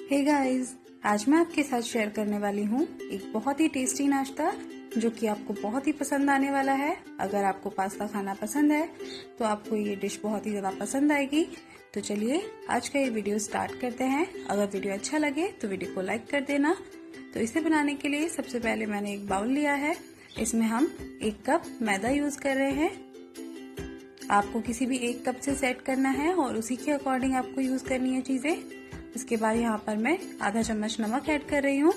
Hey guys, आज मैं आपके साथ शेयर करने वाली हूँ एक बहुत ही टेस्टी नाश्ता जो कि आपको बहुत ही पसंद आने वाला है। अगर आपको पास्ता खाना पसंद है तो आपको ये डिश बहुत ही ज़्यादा पसंद आएगी। तो चलिए आज का ये वीडियो स्टार्ट करते हैं। अगर वीडियो अच्छा लगे तो वीडियो को लाइक कर देना। तो इसे बनाने के लिए सबसे पहले मैंने एक बाउल लिया है। इसमें हम 1 कप मैदा यूज कर रहे हैं। आपको किसी भी 1 कप से सेट करना है और उसी के अकॉर्डिंग आपको यूज करनी है चीजें। इसके बाद यहाँ पर मैं आधा चम्मच नमक ऐड कर रही हूँ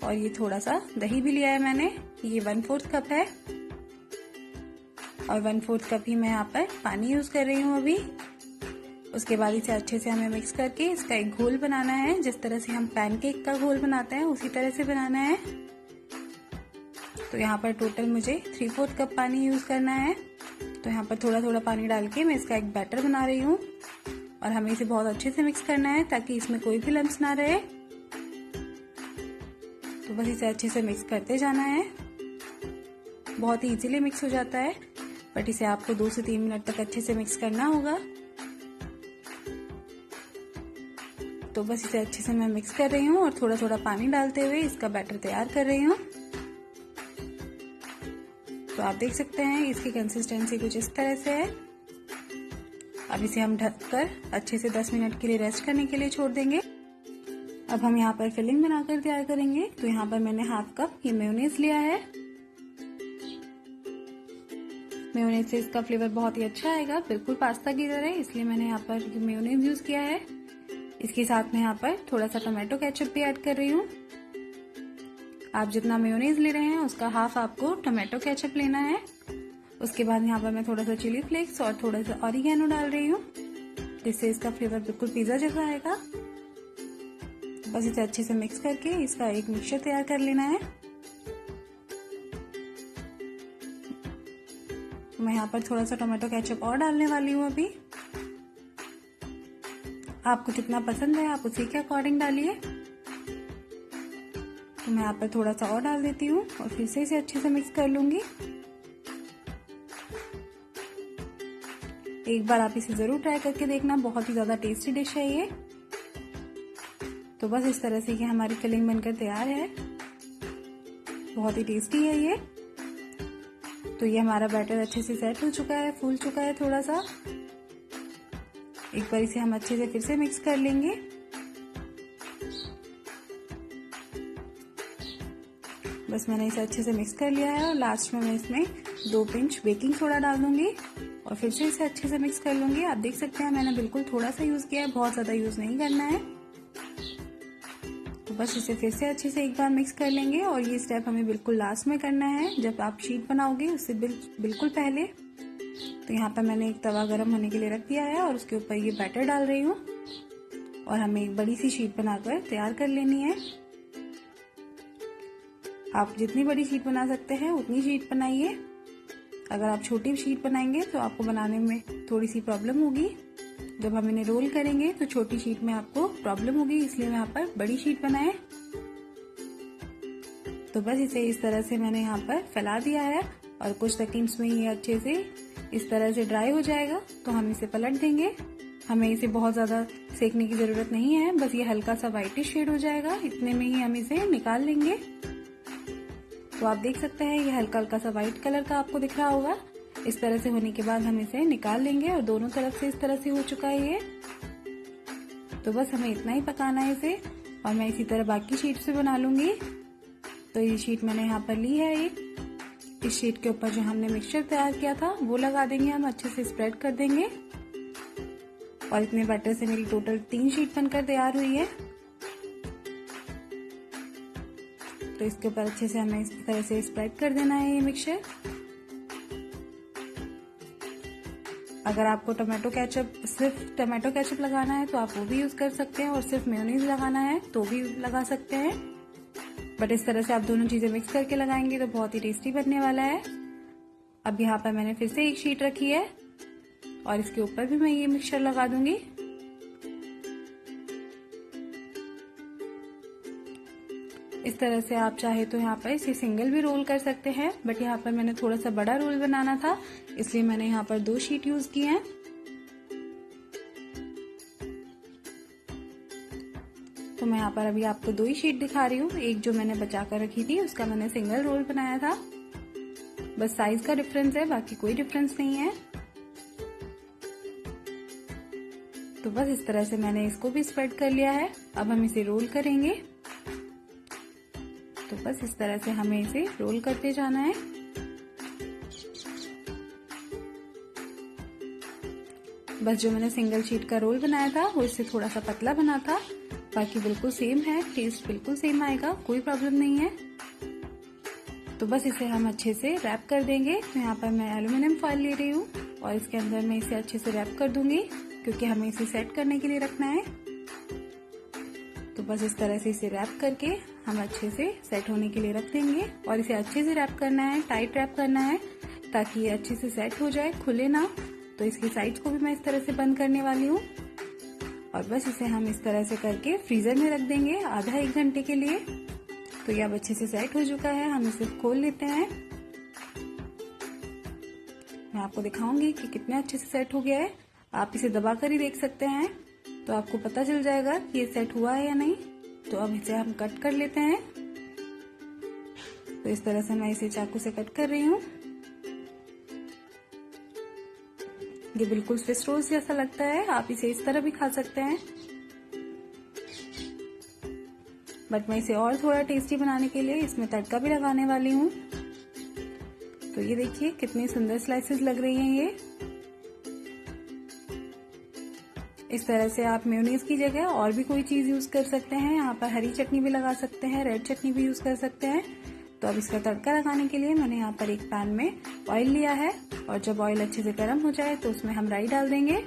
और ये थोड़ा सा दही भी लिया है मैंने, ये 1/4 कप है और 1/4 कप ही मैं यहाँ पर पानी यूज कर रही हूँ अभी। उसके बाद इसे अच्छे से हमें मिक्स करके इसका एक घोल बनाना है। जिस तरह से हम पैनकेक का घोल बनाते हैं उसी तरह से बनाना है। तो यहाँ पर टोटल मुझे 3/4 कप पानी यूज करना है। तो यहाँ पर थोड़ा थोड़ा पानी डाल के मैं इसका एक बैटर बना रही हूँ और हमें इसे बहुत अच्छे से मिक्स करना है ताकि इसमें कोई भी लम्स ना रहे। तो बस इसे अच्छे से मिक्स करते जाना है। बहुत ही इजीली मिक्स हो जाता है, बट इसे आपको 2 से 3 मिनट तक अच्छे से मिक्स करना होगा। तो बस इसे अच्छे से मैं मिक्स कर रही हूँ और थोड़ा थोड़ा पानी डालते हुए इसका बैटर तैयार कर रही हूँ। तो आप देख सकते हैं इसकी कंसिस्टेंसी कुछ इस तरह से है। अब इसे हम ढककर अच्छे से 10 मिनट के लिए रेस्ट करने के लिए छोड़ देंगे। अब हम यहाँ पर फिलिंग बनाकर तैयार करेंगे। तो यहाँ पर मैंने 1/2 कप ये मेयोनीज लिया है। मेयोनीज से इसका फ्लेवर बहुत ही अच्छा आएगा, बिल्कुल पास्ता की तरह, इसलिए मैंने यहाँ पर मेयोनीज यूज किया है। इसके साथ में यहाँ पर थोड़ा सा टोमेटो केचप भी ऐड कर रही हूँ। आप जितना मेयोनीज ले रहे हैं उसका हाफ आपको टोमेटो केचप लेना है। उसके बाद यहाँ पर मैं थोड़ा सा चिली फ्लेक्स और थोड़ा सा ऑरिगेनो डाल रही हूँ, जिससे इसका फ्लेवर बिल्कुल पिज्जा जैसा आएगा। बस इसे अच्छे से मिक्स करके इसका एक मिक्सचर तैयार कर लेना है। मैं यहाँ पर थोड़ा सा टोमेटो केचप और डालने वाली हूँ अभी। आपको जितना पसंद है आप उसी के अकॉर्डिंग डालिए। तो मैं यहाँ पर थोड़ा सा और डाल देती हूँ और फिर से इसे अच्छे से मिक्स कर लूंगी। एक बार आप इसे जरूर ट्राई करके देखना, बहुत ही ज्यादा टेस्टी डिश है ये। तो बस इस तरह से ये हमारी फिलिंग बनकर तैयार है, बहुत ही टेस्टी है ये। तो ये हमारा बैटर अच्छे से सेट हो चुका है, फूल चुका है थोड़ा सा। एक बार इसे हम अच्छे से फिर से मिक्स कर लेंगे। बस मैंने इसे अच्छे से मिक्स कर लिया है और लास्ट में मैं इसमें 2 पिंच बेकिंग सोडा डाल दूंगी और फिर से इसे अच्छे से मिक्स कर लूंगी। आप देख सकते हैं मैंने बिल्कुल थोड़ा सा यूज किया है, बहुत ज्यादा यूज नहीं करना है। तो बस इसे फिर से अच्छे से एक बार मिक्स कर लेंगे और ये स्टेप हमें बिल्कुल लास्ट में करना है, जब आप शीट बनाओगे उससे बिल्कुल पहले। तो यहाँ पर मैंने एक तवा गर्म होने के लिए रख दिया है और उसके ऊपर ये बैटर डाल रही हूँ और हमें एक बड़ी सी शीट बनाकर तैयार कर लेनी है। आप जितनी बड़ी शीट बना सकते हैं उतनी शीट बनाइए। अगर आप छोटी शीट बनाएंगे तो आपको बनाने में थोड़ी सी प्रॉब्लम होगी। जब हम इन्हें रोल करेंगे तो छोटी शीट में आपको प्रॉब्लम होगी, इसलिए मैं यहाँ पर बड़ी शीट बनाए। तो बस इसे इस तरह से मैंने यहाँ पर फैला दिया है और कुछ सेकंड्स में ये अच्छे से इस तरह से ड्राई हो जाएगा। तो हम इसे पलट देंगे। हमें इसे बहुत ज्यादा सेकने की जरूरत नहीं है, बस ये हल्का सा व्हाइटिश शेड हो जाएगा, इतने में ही हम इसे निकाल लेंगे। तो आप देख सकते हैं ये हल्का हल्का सा व्हाइट कलर का आपको दिख रहा होगा। इस तरह से होने के बाद हम इसे निकाल लेंगे और दोनों तरफ से इस तरह से हो चुका है ये। तो बस हमें इतना ही पकाना है इसे और मैं इसी तरह बाकी शीट से बना लूंगी। तो ये शीट मैंने यहाँ पर ली है एक। इस शीट के ऊपर जो हमने मिक्सचर तैयार किया था वो लगा देंगे, हम अच्छे से स्प्रेड कर देंगे। और इतने बैटर से मेरी टोटल 3 शीट बनकर तैयार हुई है। तो इसके ऊपर अच्छे से हमें इस तरह से स्प्रेड कर देना है ये मिक्सचर। अगर आपको सिर्फ टोमेटो केचप लगाना है तो आप वो भी यूज कर सकते हैं और सिर्फ मेयोनीज लगाना है तो भी लगा सकते हैं। बट इस तरह से आप दोनों चीजें मिक्स करके लगाएंगे तो बहुत ही टेस्टी बनने वाला है। अब यहाँ पर मैंने फिर से एक शीट रखी है और इसके ऊपर भी मैं ये मिक्सचर लगा दूंगी। इस तरह से आप चाहे तो यहाँ पर इसे सिंगल भी रोल कर सकते हैं, बट यहाँ पर मैंने थोड़ा सा बड़ा रोल बनाना था इसलिए मैंने यहाँ पर 2 शीट यूज की हैं। तो मैं यहाँ पर अभी आपको 2 ही शीट दिखा रही हूँ। एक जो मैंने बचा कर रखी थी उसका मैंने सिंगल रोल बनाया था, बस साइज का डिफरेंस है, बाकी कोई डिफरेंस नहीं है। तो बस इस तरह से मैंने इसको भी स्प्रेड कर लिया है। अब हम इसे रोल करेंगे। तो बस इस तरह से हमें इसे रोल करते जाना है। बस जो मैंने सिंगल शीट का रोल बनाया था वो इससे थोड़ा सा पतला बना था, बाकी बिल्कुल सेम है, टेस्ट बिल्कुल सेम आएगा, कोई प्रॉब्लम नहीं है। तो बस इसे हम अच्छे से रैप कर देंगे। तो यहाँ पर मैं एल्युमिनियम फॉइल ले रही हूँ और इसके अंदर मैं इसे अच्छे से रैप कर दूंगी, क्योंकि हमें इसे सेट करने के लिए रखना है। तो बस इस तरह से इसे रैप करके हम अच्छे से सेट होने के लिए रख देंगे। और इसे अच्छे से रैप करना है, टाइट रैप करना है, ताकि ये अच्छे से सेट हो जाए, खुले ना। तो इसकी साइड्स को भी मैं इस तरह से बंद करने वाली हूँ। और बस इसे हम इस तरह से करके फ्रीजर में रख देंगे आधा 1 घंटे के लिए। तो ये अब अच्छे से सेट हो चुका है, हम इसे खोल लेते हैं। मैं आपको दिखाऊंगी कि कितने अच्छे से सेट हो गया है। आप इसे दबाकर ही देख सकते हैं, तो आपको पता चल जाएगा कि ये सेट हुआ है या नहीं। तो अब इसे हम कट कर लेते हैं। तो इस तरह से मैं इसे चाकू से कट कर रही हूँ। ये बिल्कुल स्विस रोल्स जैसा लगता है, आप इसे इस तरह भी खा सकते हैं, बट मैं इसे और थोड़ा टेस्टी बनाने के लिए इसमें तड़का भी लगाने वाली हूँ। तो ये देखिए कितनी सुंदर स्लाइसेस लग रही हैं ये। इस तरह से आप मेयोनीज की जगह और भी कोई चीज यूज कर सकते हैं। यहाँ पर हरी चटनी भी लगा सकते हैं, रेड चटनी भी यूज कर सकते हैं। तो अब इसका तड़का लगाने के लिए मैंने यहाँ पर एक पैन में ऑयल लिया है, और जब ऑयल अच्छे से गर्म हो जाए तो उसमें हम राई डाल देंगे।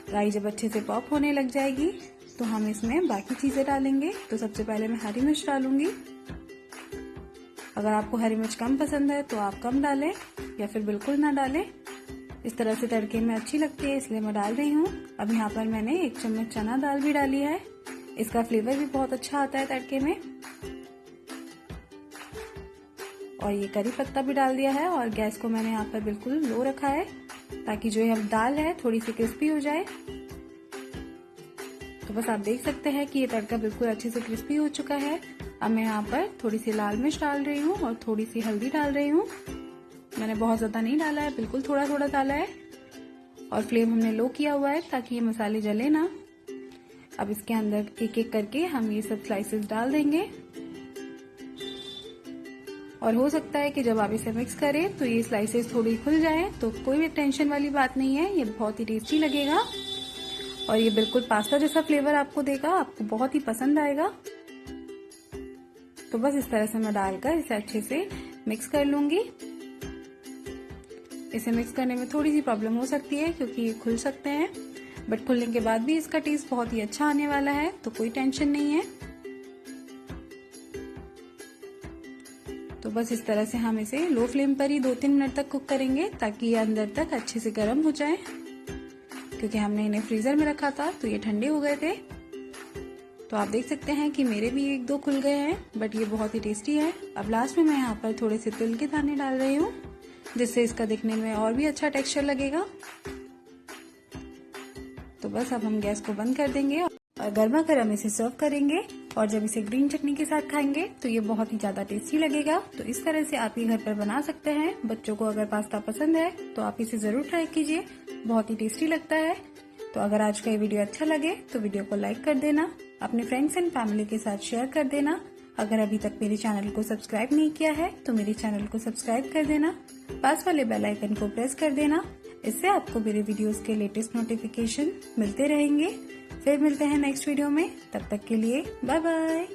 राई जब अच्छे से पॉप होने लग जाएगी तो हम इसमें बाकी चीजें डालेंगे। तो सबसे पहले मैं हरी मिर्च डालूंगी। अगर आपको हरी मिर्च कम पसंद है तो आप कम डालें, या फिर बिल्कुल ना डालें। इस तरह से तड़के में अच्छी लगती है, इसलिए मैं डाल रही हूँ। अब यहाँ पर मैंने 1 चम्मच चना दाल भी डाली है, इसका फ्लेवर भी बहुत अच्छा आता है तड़के में। और ये करी पत्ता भी डाल दिया है, और गैस को मैंने यहाँ पर बिल्कुल लो रखा है, ताकि जो ये दाल है थोड़ी सी क्रिस्पी हो जाए। तो बस आप देख सकते हैं कि ये तड़का बिल्कुल अच्छे से क्रिस्पी हो चुका है। अब मैं यहाँ पर थोड़ी सी लाल मिर्च डाल रही हूँ और थोड़ी सी हल्दी डाल रही हूँ। मैंने बहुत ज्यादा नहीं डाला है, बिल्कुल थोड़ा थोड़ा डाला है। और फ्लेम हमने लो किया हुआ है ताकि ये मसाले जले ना। अब इसके अंदर एक एक करके हम ये सब स्लाइसेस डाल देंगे। और हो सकता है कि जब आप इसे मिक्स करें तो ये स्लाइसेस थोड़ी खुल जाए, तो कोई भी टेंशन वाली बात नहीं है, ये बहुत ही टेस्टी लगेगा। और ये बिल्कुल पास्ता जैसा फ्लेवर आपको देगा, आपको बहुत ही पसंद आएगा। तो बस इस तरह से मैं डालकर इसे अच्छे से मिक्स कर लूंगी। इसे मिक्स करने में थोड़ी सी प्रॉब्लम हो सकती है, क्योंकि ये खुल सकते हैं, बट खुलने के बाद भी इसका टेस्ट बहुत ही अच्छा आने वाला है, तो कोई टेंशन नहीं है। तो बस इस तरह से हम इसे लो फ्लेम पर ही 2-3 मिनट तक कुक करेंगे, ताकि ये अंदर तक अच्छे से गर्म हो जाए। क्योंकि हमने इन्हें फ्रीजर में रखा था तो ये ठंडे हो गए थे। तो आप देख सकते हैं कि मेरे भी 1-2 खुल गए हैं, बट ये बहुत ही टेस्टी है। अब लास्ट में मैं यहाँ पर थोड़े से तिल के दाने डाल रही हूँ, जिससे इसका दिखने में और भी अच्छा टेक्सचर लगेगा। तो बस अब हम गैस को बंद कर देंगे और गर्मा गर्म इसे सर्व करेंगे। और जब इसे ग्रीन चटनी के साथ खाएंगे तो ये बहुत ही ज्यादा टेस्टी लगेगा। तो इस तरह से आप ये घर पर बना सकते हैं। बच्चों को अगर पास्ता पसंद है तो आप इसे जरूर ट्राई कीजिए, बहुत ही टेस्टी लगता है। तो अगर आज का ये वीडियो अच्छा लगे तो वीडियो को लाइक कर देना, अपने फ्रेंड्स एंड फैमिली के साथ शेयर कर देना। अगर अभी तक मेरे चैनल को सब्सक्राइब नहीं किया है तो मेरे चैनल को सब्सक्राइब कर देना, पास वाले बेल आइकन को प्रेस कर देना। इससे आपको मेरे वीडियोस के लेटेस्ट नोटिफिकेशन मिलते रहेंगे। फिर मिलते हैं नेक्स्ट वीडियो में, तब तक के लिए बाय बाय।